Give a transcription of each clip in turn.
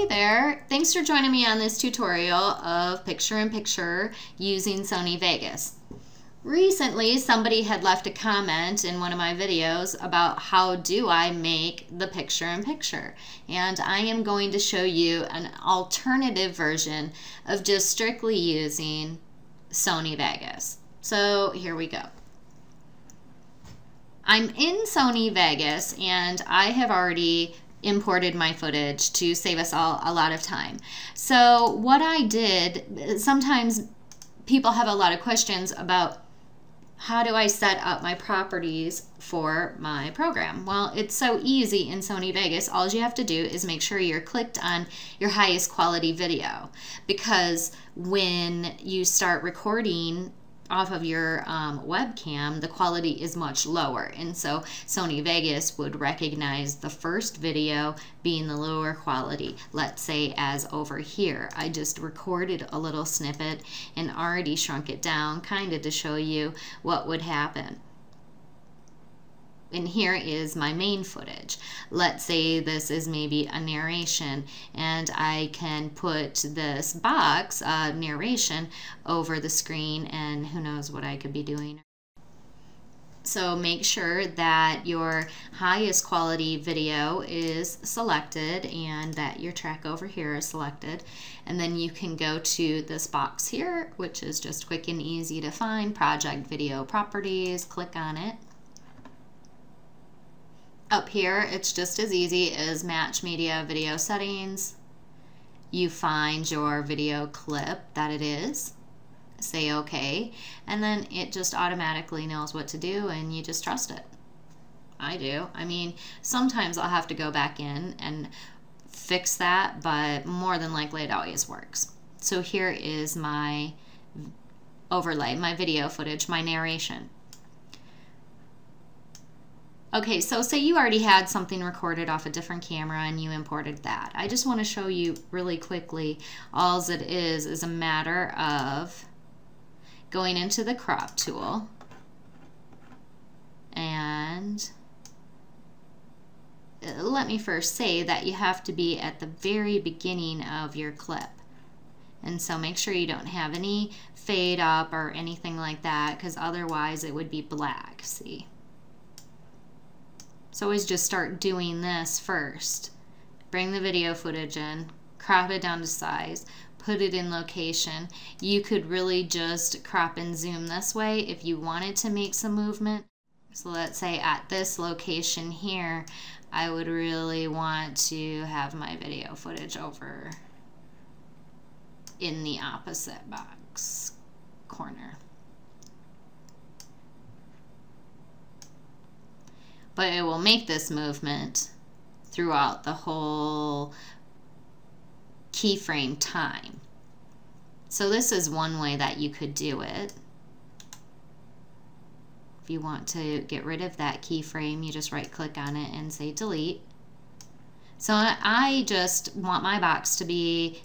Hey there, thanks for joining me on this tutorial of picture-in-picture using Sony Vegas. Recently, somebody had left a comment in one of my videos about how do I make the picture-in-picture, and I am going to show you an alternative version of just strictly using Sony Vegas. So here we go. I'm in Sony Vegas and I have already imported my footage to save us all a lot of time. So what I did, sometimes people have a lot of questions about how do I set up my properties for my program. Well, it's so easy in Sony Vegas. All you have to do is make sure you're clicked on your highest quality video, because when you start recording off of your webcam, the quality is much lower, and so Sony Vegas would recognize the first video being the lower quality. Let's say as over here, I just recorded a little snippet and already shrunk it down kind of to show you what would happen. And here is my main footage. Let's say this is maybe a narration, and I can put this box narration over the screen, and who knows what I could be doing. So make sure that your highest quality video is selected and that your track over here is selected, and then you can go to this box here, which is just quick and easy to find, Project Video Properties. Click on it. Up here, it's just as easy as Match Media Video Settings. You find your video clip that it is, say OK, and then it just automatically knows what to do, and you just trust it. I do. I mean, sometimes I'll have to go back in and fix that, but more than likely it always works. So here is my overlay, my video footage, my narration. Okay, so say you already had something recorded off a different camera and you imported that. I just want to show you really quickly, all it is a matter of going into the crop tool and let me first say that you have to be at the very beginning of your clip. And so make sure you don't have any fade up or anything like that, because otherwise it would be black, see? So always just start doing this first. Bring the video footage in, crop it down to size, put it in location. You could really just crop and zoom this way if you wanted to make some movement. So let's say at this location here, I would really want to have my video footage over in the opposite box corner. But it will make this movement throughout the whole keyframe time. So this is one way that you could do it. If you want to get rid of that keyframe, you just right click on it and say delete. So I just want my box to be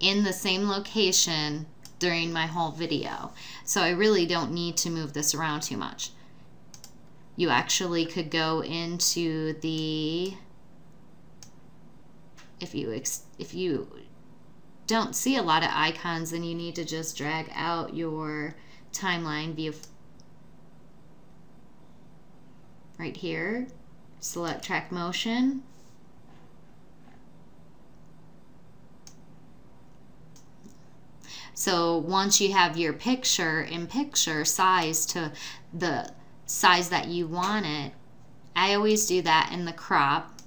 in the same location during my whole video. So I really don't need to move this around too much. You actually could go into the, if you don't see a lot of icons, then you need to just drag out your timeline view right here, select track motion, so once you have your picture-in-picture size to the size that you want it, I always do that in the crop,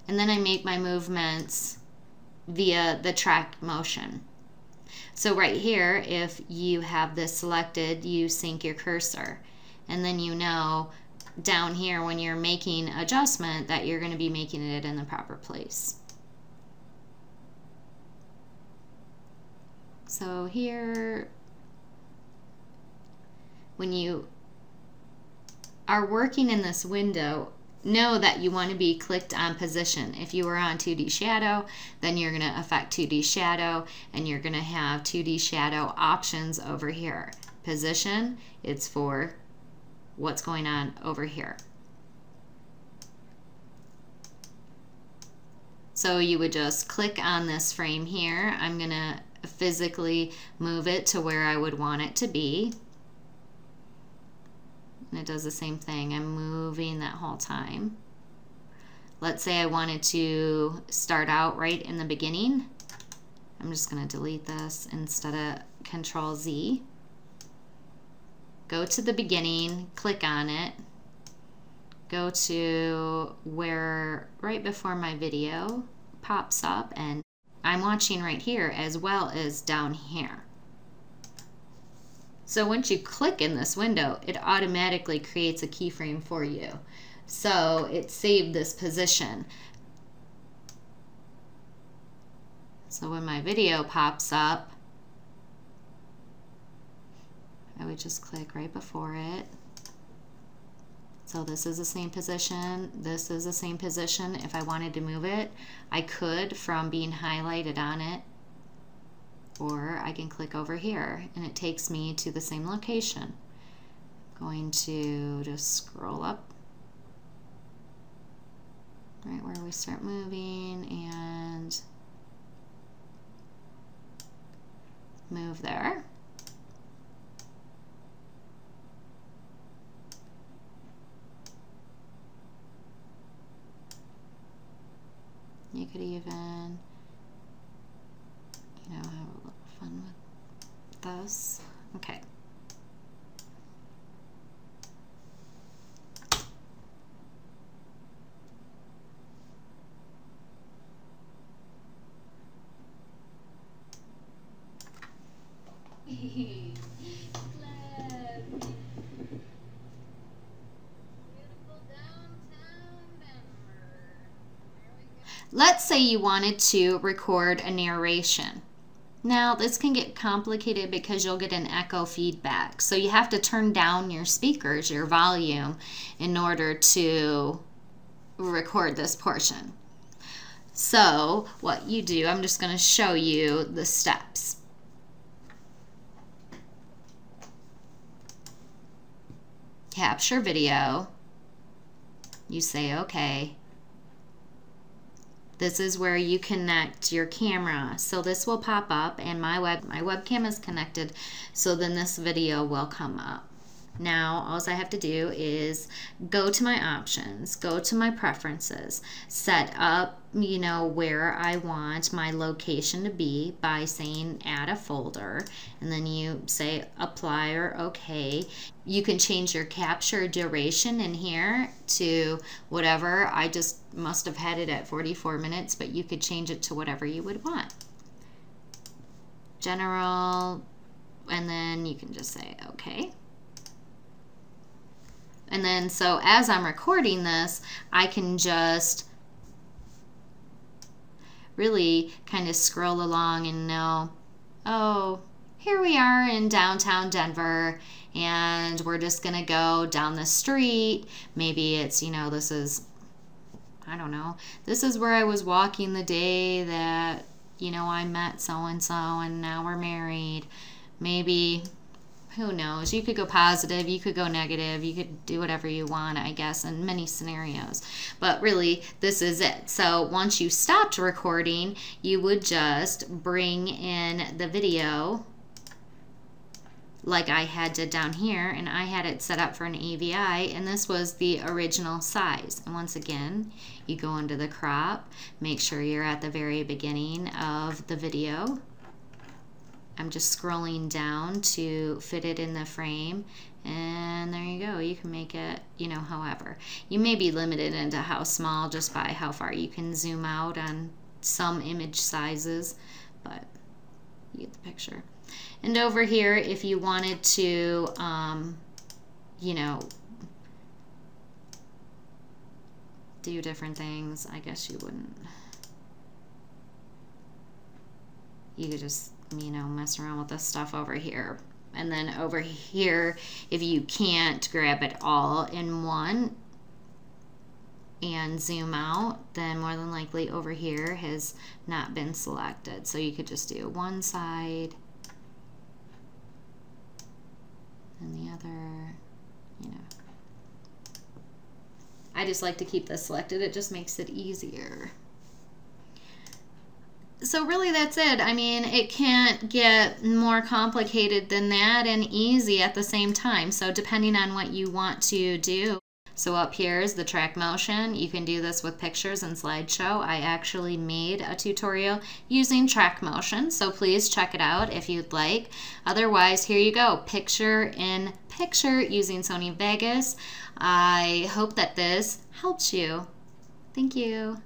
and then I make my movements via the track motion. So right here, if you have this selected, you sync your cursor, and then you know down here when you're making adjustment that you're going to be making it in the proper place. So here, when you are working in this window, know that you want to be clicked on position. If you were on 2D shadow, then you're going to affect 2D shadow, and you're going to have 2D shadow options over here. Position, it's for what's going on over here. So you would just click on this frame here. I'm gonna physically move it to where I would want it to be. And it does the same thing. I'm moving that whole time. Let's say I wanted to start out right in the beginning. I'm just gonna delete this instead of Control Z. Go to the beginning, click on it. Go to where right before my video pops up, and I'm watching right here as well as down here. So once you click in this window, it automatically creates a keyframe for you. So it saved this position. So when my video pops up, I would just click right before it. So this is the same position, this is the same position. If I wanted to move it, I could from being highlighted on it, or I can click over here and it takes me to the same location. I'm going to just scroll up right where we start moving and move there. You could even, have a little fun with this. Okay. Let's say you wanted to record a narration. Now this can get complicated because you'll get an echo feedback. So you have to turn down your speakers, your volume, in order to record this portion. So what you do, I'm just going to show you the steps. Capture video. You say okay. This is where you connect your camera. So this will pop up and my webcam is connected, so then this video will come up. Now all I have to do is go to my options, go to my preferences, set up, where I want my location to be by saying add a folder, and then you say apply or okay. You can change your capture duration in here to whatever. I just must have had it at 44 minutes, but you could change it to whatever you would want. General, and then you can just say okay. And then so as I'm recording this, I can just really kind of scroll along and know, oh, here we are in downtown Denver and we're just gonna go down the street. Maybe it's, this is, I don't know, this is where I was walking the day that, I met so-and-so and now we're married. Maybe, who knows, you could go positive, you could go negative, you could do whatever you want, I guess, in many scenarios. But really, this is it. So once you stopped recording, you would just bring in the video like I had did down here, and I had it set up for an AVI, and this was the original size. And once again, you go into the crop, make sure you're at the very beginning of the video. I'm just scrolling down to fit it in the frame, and there you go. You can make it, however. You may be limited into how small just by how far you can zoom out on some image sizes, but you get the picture. And over here, if you wanted to, do different things, I guess you wouldn't. You could just, mess around with this stuff over here. And then over here, if you can't grab it all in one and zoom out, then more than likely over here has not been selected. So you could just do one side and the other, I just like to keep this selected. It just makes it easier. So really that's it. I mean, it can't get more complicated than that and easy at the same time. So depending on what you want to do. So up here is the track motion. You can do this with pictures and slideshow. I actually made a tutorial using track motion, so please check it out if you'd like. Otherwise, here you go, picture in picture using Sony Vegas. I hope that this helps you. Thank you.